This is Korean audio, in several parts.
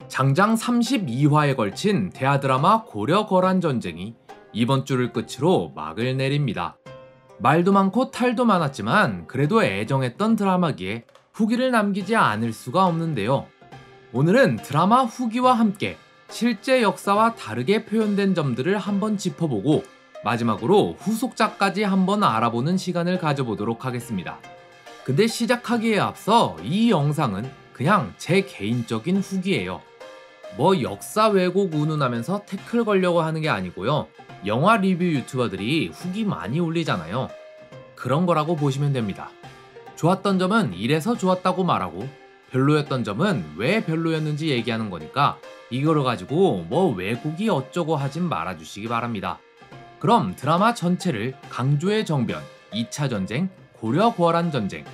장장 32화에 걸친 대하드라마 고려거란전쟁이 이번 주를 끝으로 막을 내립니다. 말도 많고 탈도 많았지만 그래도 애정했던 드라마기에 후기를 남기지 않을 수가 없는데요. 오늘은 드라마 후기와 함께 실제 역사와 다르게 표현된 점들을 한번 짚어보고 마지막으로 후속작까지 한번 알아보는 시간을 가져보도록 하겠습니다. 근데 시작하기에 앞서 이 영상은 그냥 제 개인적인 후기예요. 뭐 역사 왜곡 운운하면서 태클 걸려고 하는 게 아니고요. 영화 리뷰 유튜버들이 후기 많이 올리잖아요. 그런 거라고 보시면 됩니다. 좋았던 점은 이래서 좋았다고 말하고 별로였던 점은 왜 별로였는지 얘기하는 거니까 이거를 가지고 뭐 왜곡이 어쩌고 하진 말아주시기 바랍니다. 그럼 드라마 전체를 강조의 정변, 2차 전쟁, 고려-거란 전쟁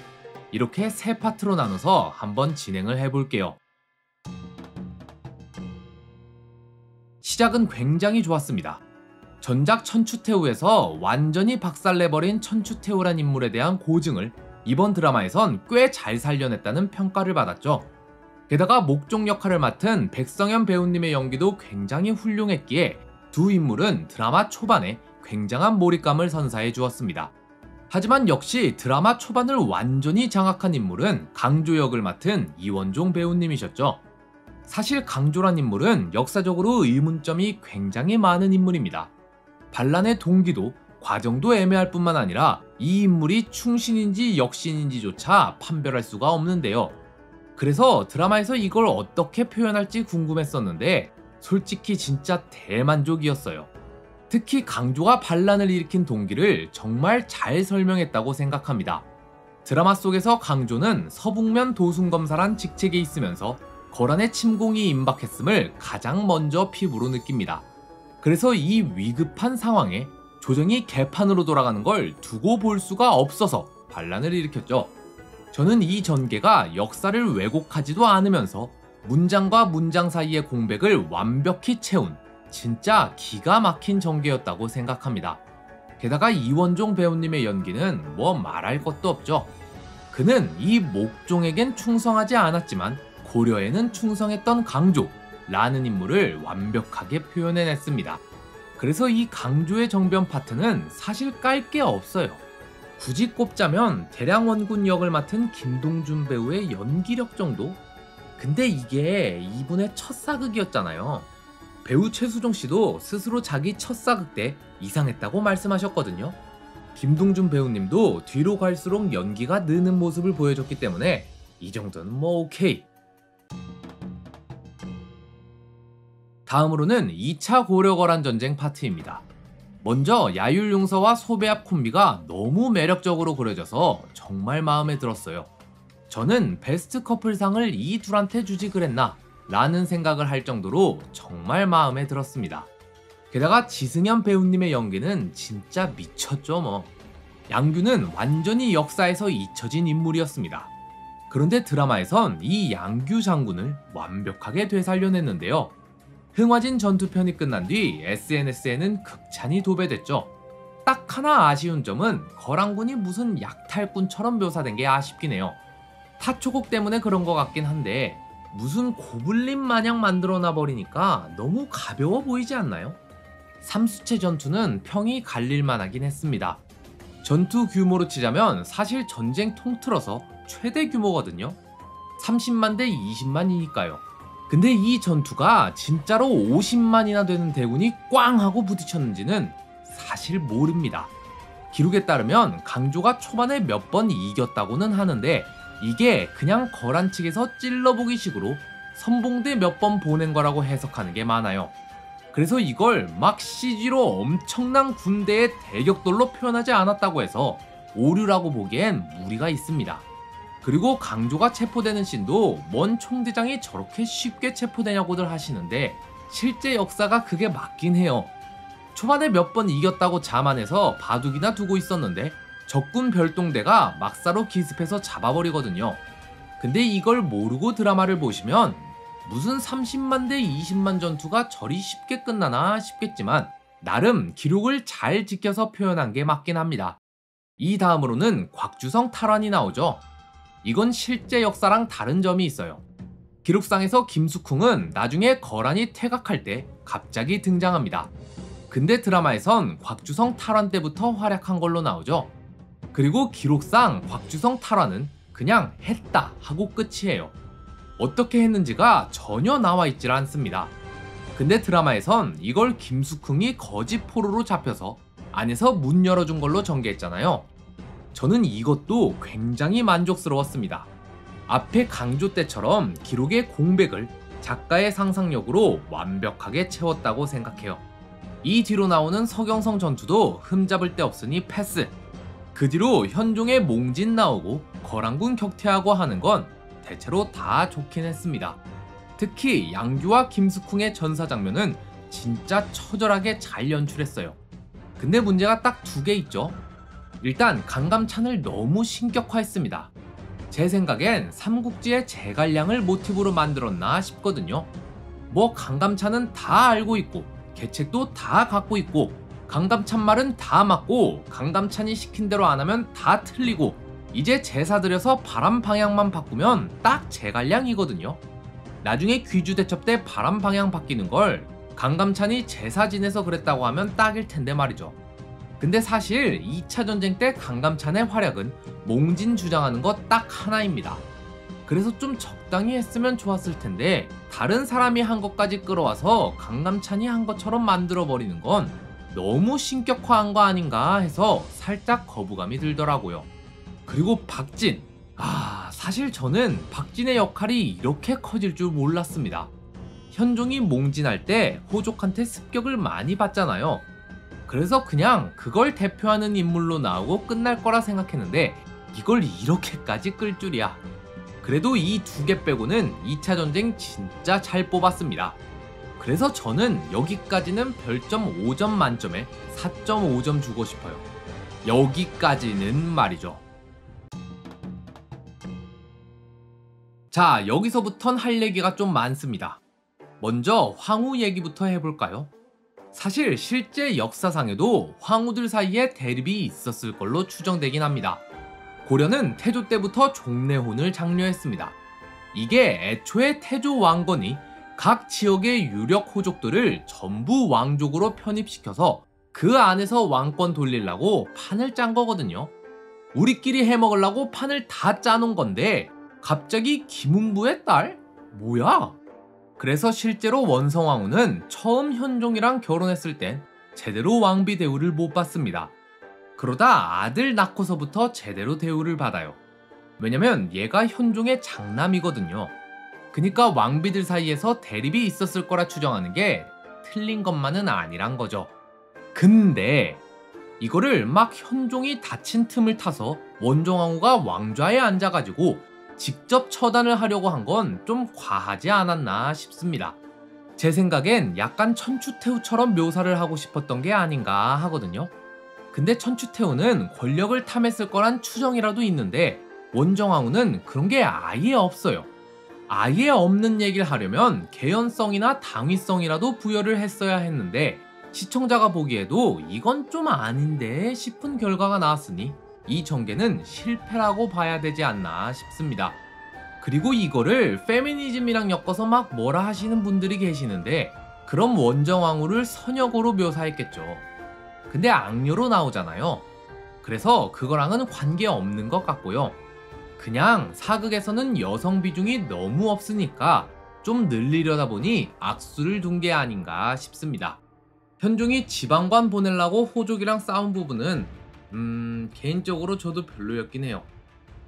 이렇게 세 파트로 나눠서 한번 진행을 해볼게요. 시작은 굉장히 좋았습니다. 전작 천추태후에서 완전히 박살내버린 천추태후란 인물에 대한 고증을 이번 드라마에선 꽤 잘 살려냈다는 평가를 받았죠. 게다가 목종 역할을 맡은 백성현 배우님의 연기도 굉장히 훌륭했기에 두 인물은 드라마 초반에 굉장한 몰입감을 선사해 주었습니다. 하지만 역시 드라마 초반을 완전히 장악한 인물은 강조 역을 맡은 이원종 배우님이셨죠. 사실 강조란 인물은 역사적으로 의문점이 굉장히 많은 인물입니다. 반란의 동기도 과정도 애매할 뿐만 아니라 이 인물이 충신인지 역신인지조차 판별할 수가 없는데요. 그래서 드라마에서 이걸 어떻게 표현할지 궁금했었는데 솔직히 진짜 대만족이었어요. 특히 강조가 반란을 일으킨 동기를 정말 잘 설명했다고 생각합니다. 드라마 속에서 강조는 서북면 도순검사란 직책에 있으면서 거란의 침공이 임박했음을 가장 먼저 피부로 느낍니다. 그래서 이 위급한 상황에 조정이 개판으로 돌아가는 걸 두고 볼 수가 없어서 반란을 일으켰죠. 저는 이 전개가 역사를 왜곡하지도 않으면서 문장과 문장 사이의 공백을 완벽히 채운 진짜 기가 막힌 전개였다고 생각합니다. 게다가 이원종 배우님의 연기는 뭐 말할 것도 없죠. 그는 이 목종에겐 충성하지 않았지만 고려에는 충성했던 강조라는 인물을 완벽하게 표현해냈습니다. 그래서 이 강조의 정변 파트는 사실 깔 게 없어요. 굳이 꼽자면 대량원군 역을 맡은 김동준 배우의 연기력 정도? 근데 이게 이분의 첫 사극이었잖아요. 배우 최수종 씨도 스스로 자기 첫 사극 때 이상했다고 말씀하셨거든요. 김동준 배우님도 뒤로 갈수록 연기가 느는 모습을 보여줬기 때문에 이 정도는 뭐 오케이. 다음으로는 2차 고려거란 전쟁 파트입니다. 먼저 야율용서와 소배합 콤비가 너무 매력적으로 그려져서 정말 마음에 들었어요. 저는 베스트 커플상을 이 둘한테 주지 그랬나 라는 생각을 할 정도로 정말 마음에 들었습니다. 게다가 지승현 배우님의 연기는 진짜 미쳤죠 뭐. 양규는 완전히 역사에서 잊혀진 인물이었습니다. 그런데 드라마에선 이 양규 장군을 완벽하게 되살려냈는데요. 흥화진 전투편이 끝난 뒤 SNS에는 극찬이 도배됐죠. 딱 하나 아쉬운 점은 거란군이 무슨 약탈꾼처럼 묘사된 게 아쉽긴 해요. 타초곡 때문에 그런 것 같긴 한데 무슨 고블린 마냥 만들어놔 버리니까 너무 가벼워 보이지 않나요? 삼수체 전투는 평이 갈릴만 하긴 했습니다. 전투 규모로 치자면 사실 전쟁 통틀어서 최대 규모거든요. 30만 대 20만이니까요. 근데 이 전투가 진짜로 50만이나 되는 대군이 꽝 하고 부딪혔는지는 사실 모릅니다. 기록에 따르면 강조가 초반에 몇 번 이겼다고는 하는데 이게 그냥 거란 측에서 찔러보기 식으로 선봉대 몇 번 보낸 거라고 해석하는 게 많아요. 그래서 이걸 막 CG로 엄청난 군대의 대격돌로 표현하지 않았다고 해서 오류라고 보기엔 무리가 있습니다. 그리고 강조가 체포되는 씬도 뭔 총대장이 저렇게 쉽게 체포되냐고들 하시는데 실제 역사가 그게 맞긴 해요. 초반에 몇 번 이겼다고 자만해서 바둑이나 두고 있었는데 적군 별동대가 막사로 기습해서 잡아버리거든요. 근데 이걸 모르고 드라마를 보시면 무슨 30만 대 20만 전투가 저리 쉽게 끝나나 싶겠지만 나름 기록을 잘 지켜서 표현한 게 맞긴 합니다. 이 다음으로는 곽주성 탈환이 나오죠. 이건 실제 역사랑 다른 점이 있어요. 기록상에서 김숙흥은 나중에 거란이 퇴각할 때 갑자기 등장합니다. 근데 드라마에선 곽주성 탈환 때부터 활약한 걸로 나오죠. 그리고 기록상 곽주성 탈환은 그냥 했다 하고 끝이에요. 어떻게 했는지가 전혀 나와 있질 않습니다. 근데 드라마에선 이걸 김숙흥이 거짓 포로로 잡혀서 안에서 문 열어준 걸로 전개했잖아요. 저는 이것도 굉장히 만족스러웠습니다. 앞에 강조 때처럼 기록의 공백을 작가의 상상력으로 완벽하게 채웠다고 생각해요. 이 뒤로 나오는 서경성 전투도 흠잡을 데 없으니 패스. 그 뒤로 현종의 몽진 나오고 거란군 격퇴하고 하는 건 대체로 다 좋긴 했습니다. 특히 양규와 김숙흥의 전사 장면은 진짜 처절하게 잘 연출했어요. 근데 문제가 딱 두 개 있죠. 일단 강감찬을 너무 신격화했습니다. 제 생각엔 삼국지의 제갈량을 모티브로 만들었나 싶거든요. 뭐 강감찬은 다 알고 있고 계책도 다 갖고 있고 강감찬 말은 다 맞고 강감찬이 시킨 대로 안 하면 다 틀리고 이제 제사 들여서 바람 방향만 바꾸면 딱 제갈량이거든요. 나중에 귀주 대첩 때 바람 방향 바뀌는 걸 강감찬이 제사 지내서 그랬다고 하면 딱일 텐데 말이죠. 근데 사실 2차 전쟁 때 강감찬의 활약은 몽진 주장하는 것 딱 하나입니다. 그래서 좀 적당히 했으면 좋았을 텐데 다른 사람이 한 것까지 끌어와서 강감찬이 한 것처럼 만들어버리는 건 너무 신격화한 거 아닌가 해서 살짝 거부감이 들더라고요. 그리고 박진. 사실 저는 박진의 역할이 이렇게 커질 줄 몰랐습니다. 현종이 몽진할 때 호족한테 습격을 많이 받잖아요. 그래서 그냥 그걸 대표하는 인물로 나오고 끝날 거라 생각했는데 이걸 이렇게까지 끌 줄이야. 그래도 이 두 개 빼고는 2차 전쟁 진짜 잘 뽑았습니다. 그래서 저는 여기까지는 별점 5점 만점에 4.5점 주고 싶어요. 여기까지는 말이죠. 자, 여기서부턴 할 얘기가 좀 많습니다. 먼저 황후 얘기부터 해볼까요? 사실 실제 역사상에도 황후들 사이에 대립이 있었을 걸로 추정되긴 합니다. 고려는 태조 때부터 종래혼을 장려했습니다. 이게 애초에 태조 왕건이 각 지역의 유력 호족들을 전부 왕족으로 편입시켜서 그 안에서 왕권 돌리려고 판을 짠 거거든요. 우리끼리 해먹으려고 판을 다 짜놓은 건데 갑자기 김웅부의 딸? 뭐야? 그래서 실제로 원성왕후는 처음 현종이랑 결혼했을 땐 제대로 왕비 대우를 못 받습니다. 그러다 아들 낳고서부터 제대로 대우를 받아요. 왜냐면 얘가 현종의 장남이거든요. 그니까 왕비들 사이에서 대립이 있었을 거라 추정하는 게 틀린 것만은 아니란 거죠. 근데 이거를 막 현종이 다친 틈을 타서 원종왕후가 왕좌에 앉아가지고 직접 처단을 하려고 한 건 좀 과하지 않았나 싶습니다. 제 생각엔 약간 천추태후처럼 묘사를 하고 싶었던 게 아닌가 하거든요. 근데 천추태후는 권력을 탐했을 거란 추정이라도 있는데 원정왕후는 그런 게 아예 없어요. 아예 없는 얘기를 하려면 개연성이나 당위성이라도 부여를 했어야 했는데 시청자가 보기에도 이건 좀 아닌데 싶은 결과가 나왔으니 이 전개는 실패라고 봐야 되지 않나 싶습니다. 그리고 이거를 페미니즘이랑 엮어서 막 뭐라 하시는 분들이 계시는데 그럼 원정왕후를 선역으로 묘사했겠죠. 근데 악녀로 나오잖아요. 그래서 그거랑은 관계없는 것 같고요. 그냥 사극에서는 여성 비중이 너무 없으니까 좀 늘리려다 보니 악수를 둔 게 아닌가 싶습니다. 현종이 지방관 보내려고 호족이랑 싸운 부분은 개인적으로 저도 별로였긴 해요.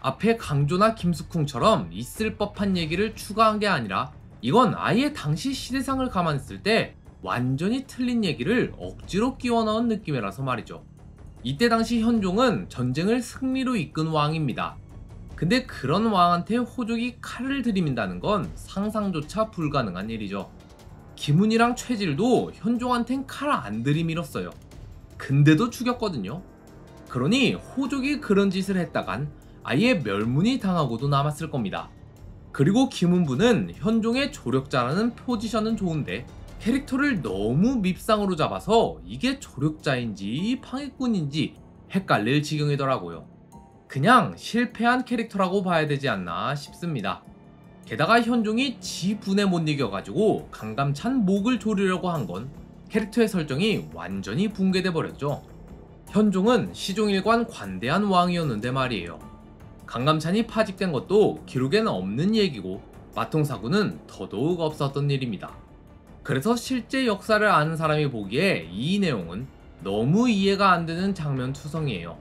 앞에 강조나 김숙흥처럼 있을 법한 얘기를 추가한 게 아니라 이건 아예 당시 시대상을 감안했을 때 완전히 틀린 얘기를 억지로 끼워 넣은 느낌이라서 말이죠. 이때 당시 현종은 전쟁을 승리로 이끈 왕입니다. 근데 그런 왕한테 호족이 칼을 들이민다는 건 상상조차 불가능한 일이죠. 김훈이랑 최질도 현종한텐 칼 안 들이밀었어요. 근데도 죽였거든요. 그러니 호족이 그런 짓을 했다간 아예 멸문이 당하고도 남았을 겁니다. 그리고 김훈부는 현종의 조력자라는 포지션은 좋은데 캐릭터를 너무 밉상으로 잡아서 이게 조력자인지 방해꾼인지 헷갈릴 지경이더라고요. 그냥 실패한 캐릭터라고 봐야 되지 않나 싶습니다. 게다가 현종이 지 분에 못 이겨가지고 강감찬 목을 조르려고 한 건 캐릭터의 설정이 완전히 붕괴돼 버렸죠. 현종은 시종일관 관대한 왕이었는데 말이에요. 강감찬이 파직된 것도 기록에는 없는 얘기고 마통사구는 더더욱 없었던 일입니다. 그래서 실제 역사를 아는 사람이 보기에 이 내용은 너무 이해가 안 되는 장면 투성이에요.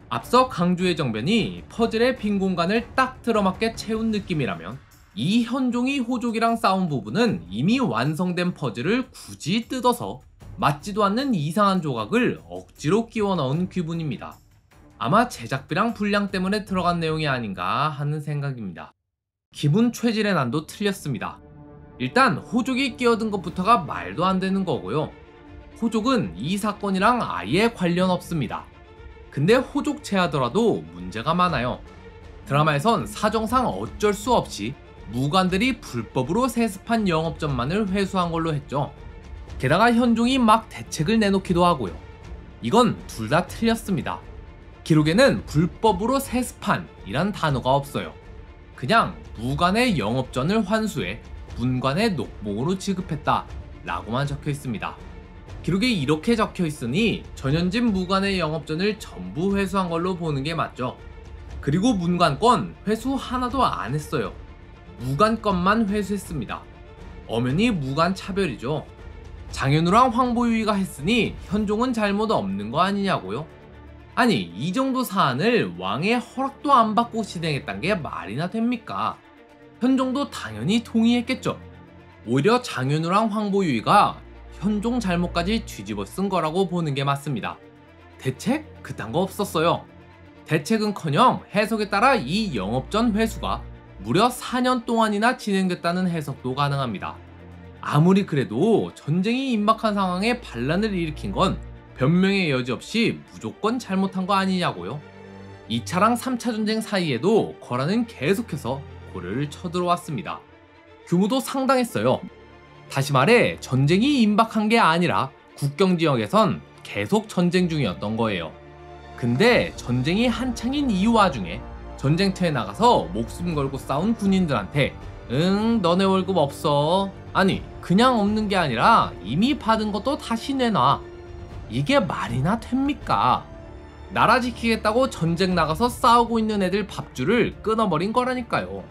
앞서 강주의 정변이 퍼즐의 빈 공간을 딱 들어맞게 채운 느낌이라면 이 현종이 호족이랑 싸운 부분은 이미 완성된 퍼즐을 굳이 뜯어서 맞지도 않는 이상한 조각을 억지로 끼워 넣은 기분입니다. 아마 제작비랑 분량 때문에 들어간 내용이 아닌가 하는 생각입니다. 기분 최질의 난도 틀렸습니다. 일단 호족이 끼어든 것부터가 말도 안 되는 거고요. 호족은 이 사건이랑 아예 관련 없습니다. 근데 호족 제하더라도 문제가 많아요. 드라마에선 사정상 어쩔 수 없이 무관들이 불법으로 세습한 영업점만을 회수한 걸로 했죠. 게다가 현종이 막 대책을 내놓기도 하고요. 이건 둘 다 틀렸습니다. 기록에는 불법으로 세습한 이란 단어가 없어요. 그냥 무관의 영업전을 환수해 문관의 녹봉으로 지급했다 라고만 적혀 있습니다. 기록에 이렇게 적혀 있으니 전현진 무관의 영업전을 전부 회수한 걸로 보는 게 맞죠. 그리고 문관권 회수 하나도 안 했어요. 무관권만 회수했습니다. 엄연히 무관 차별이죠. 장현우랑 황보유이가 했으니 현종은 잘못 없는 거 아니냐고요? 아니 이 정도 사안을 왕의 허락도 안 받고 진행했단 게 말이나 됩니까? 현종도 당연히 동의했겠죠. 오히려 장현우랑 황보유이가 현종 잘못까지 뒤집어 쓴 거라고 보는 게 맞습니다. 대책? 그딴 거 없었어요. 대책은커녕 해석에 따라 이 영업전 회수가 무려 4년 동안이나 진행됐다는 해석도 가능합니다. 아무리 그래도 전쟁이 임박한 상황에 반란을 일으킨 건 변명의 여지 없이 무조건 잘못한 거 아니냐고요? 2차랑 3차 전쟁 사이에도 거란은 계속해서 고려를 쳐들어왔습니다. 규모도 상당했어요. 다시 말해 전쟁이 임박한 게 아니라 국경지역에선 계속 전쟁 중이었던 거예요. 근데 전쟁이 한창인 이 와중에 전쟁터에 나가서 목숨 걸고 싸운 군인들한테 너네 월급 없어. 아니 그냥 없는 게 아니라 이미 받은 것도 다시 내놔. 이게 말이나 됩니까? 나라 지키겠다고 전쟁 나가서 싸우고 있는 애들 밥줄을 끊어버린 거라니까요.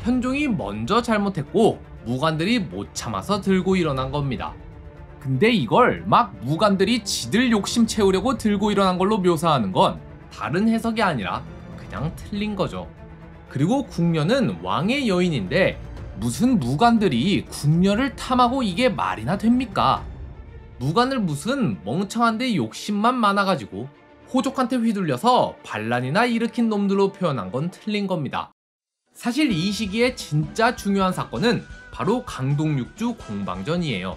현종이 먼저 잘못했고 무관들이 못 참아서 들고 일어난 겁니다. 근데 이걸 막 무관들이 지들 욕심 채우려고 들고 일어난 걸로 묘사하는 건 다른 해석이 아니라 그냥 틀린 거죠. 그리고 궁녀는 왕의 여인인데 무슨 무관들이 궁녀를 탐하고 이게 말이나 됩니까? 무관을 무슨 멍청한데 욕심만 많아가지고 호족한테 휘둘려서 반란이나 일으킨 놈들로 표현한 건 틀린 겁니다. 사실 이 시기에 진짜 중요한 사건은 바로 강동육주 공방전이에요.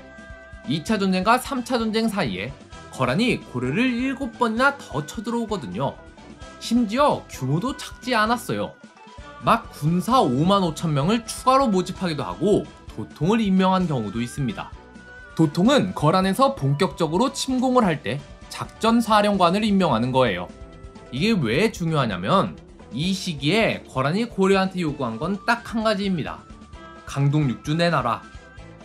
2차 전쟁과 3차 전쟁 사이에 거란이 고려를 7번이나 더 쳐들어오거든요. 심지어 규모도 작지 않았어요. 막 군사 5만 5천 명을 추가로 모집하기도 하고 도통을 임명한 경우도 있습니다. 도통은 거란에서 본격적으로 침공을 할 때 작전사령관을 임명하는 거예요. 이게 왜 중요하냐면 이 시기에 거란이 고려한테 요구한 건 딱 한 가지입니다. 강동육주 내놔라.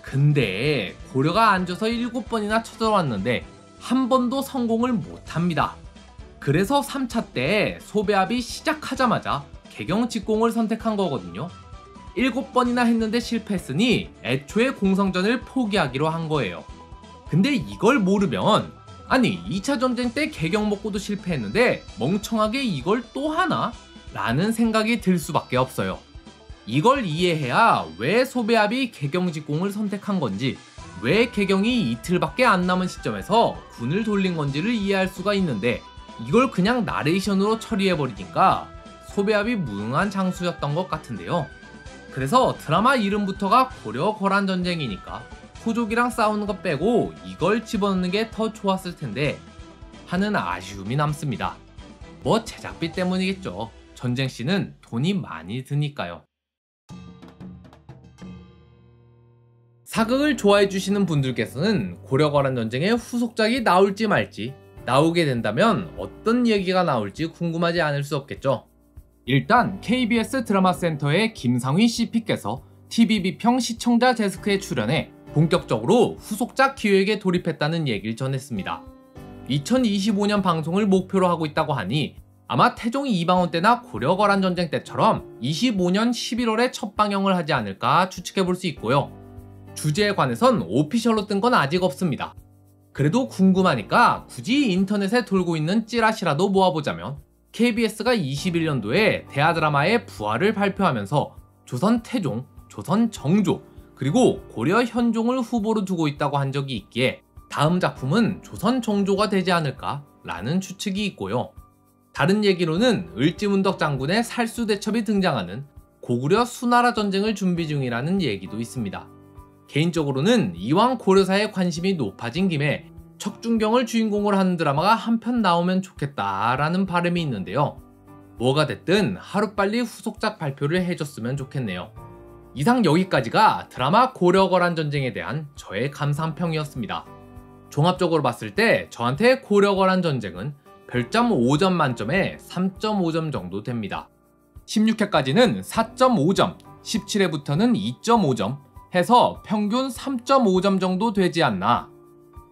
근데 고려가 앉아서 7번이나 쳐들어왔는데 한 번도 성공을 못합니다. 그래서 3차 때 소배합이 시작하자마자 개경 직공을 선택한 거거든요. 7번이나 했는데 실패했으니 애초에 공성전을 포기하기로 한 거예요. 근데 이걸 모르면 아니 2차 전쟁 때 개경 먹고도 실패했는데 멍청하게 이걸 또 하나? 라는 생각이 들 수밖에 없어요. 이걸 이해해야 왜 소배합이 개경 직공을 선택한 건지, 왜 개경이 이틀밖에 안 남은 시점에서 군을 돌린 건지를 이해할 수가 있는데 이걸 그냥 나레이션으로 처리해버리니까 소배합이 무능한 장수였던 것 같은데요. 그래서 드라마 이름부터가 고려 거란 전쟁이니까 호족이랑 싸우는 것 빼고 이걸 집어넣는 게 더 좋았을 텐데 하는 아쉬움이 남습니다. 뭐 제작비 때문이겠죠. 전쟁씬은 돈이 많이 드니까요. 사극을 좋아해주시는 분들께서는 고려거란 전쟁의 후속작이 나올지 말지, 나오게 된다면 어떤 얘기가 나올지 궁금하지 않을 수 없겠죠. 일단 KBS 드라마 센터의 김상휘 CP께서 TV 비평 시청자 데스크에 출연해 본격적으로 후속작 기획에 돌입했다는 얘기를 전했습니다. 2025년 방송을 목표로 하고 있다고 하니 아마 태종 이방원 때나 고려거란 전쟁 때처럼 25년 11월에 첫 방영을 하지 않을까 추측해 볼 수 있고요. 주제에 관해선 오피셜로 뜬 건 아직 없습니다. 그래도 궁금하니까 굳이 인터넷에 돌고 있는 찌라시라도 모아보자면 KBS가 21년도에 대하드라마의 부활을 발표하면서 조선 태종, 조선 정조, 그리고 고려 현종을 후보로 두고 있다고 한 적이 있기에 다음 작품은 조선 정조가 되지 않을까 라는 추측이 있고요. 다른 얘기로는 을지문덕 장군의 살수대첩이 등장하는 고구려 수나라 전쟁을 준비 중이라는 얘기도 있습니다. 개인적으로는 이왕 고려사에 관심이 높아진 김에 척준경을 주인공으로 하는 드라마가 한 편 나오면 좋겠다라는 바람이 있는데요. 뭐가 됐든 하루빨리 후속작 발표를 해줬으면 좋겠네요. 이상 여기까지가 드라마 고려거란 전쟁에 대한 저의 감상평이었습니다. 종합적으로 봤을 때 저한테 고려거란 전쟁은 별점 5점 만점에 3.5점 정도 됩니다. 16회까지는 4.5점, 17회부터는 2.5점 해서 평균 3.5점 정도 되지 않나.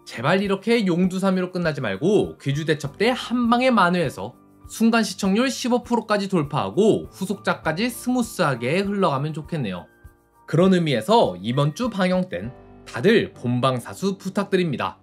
제발 이렇게 용두사미로 끝나지 말고 귀주대첩 때 한방에 만회해서 순간 시청률 15%까지 돌파하고 후속작까지 스무스하게 흘러가면 좋겠네요. 그런 의미에서 이번 주 방영 땐 다들 본방사수 부탁드립니다.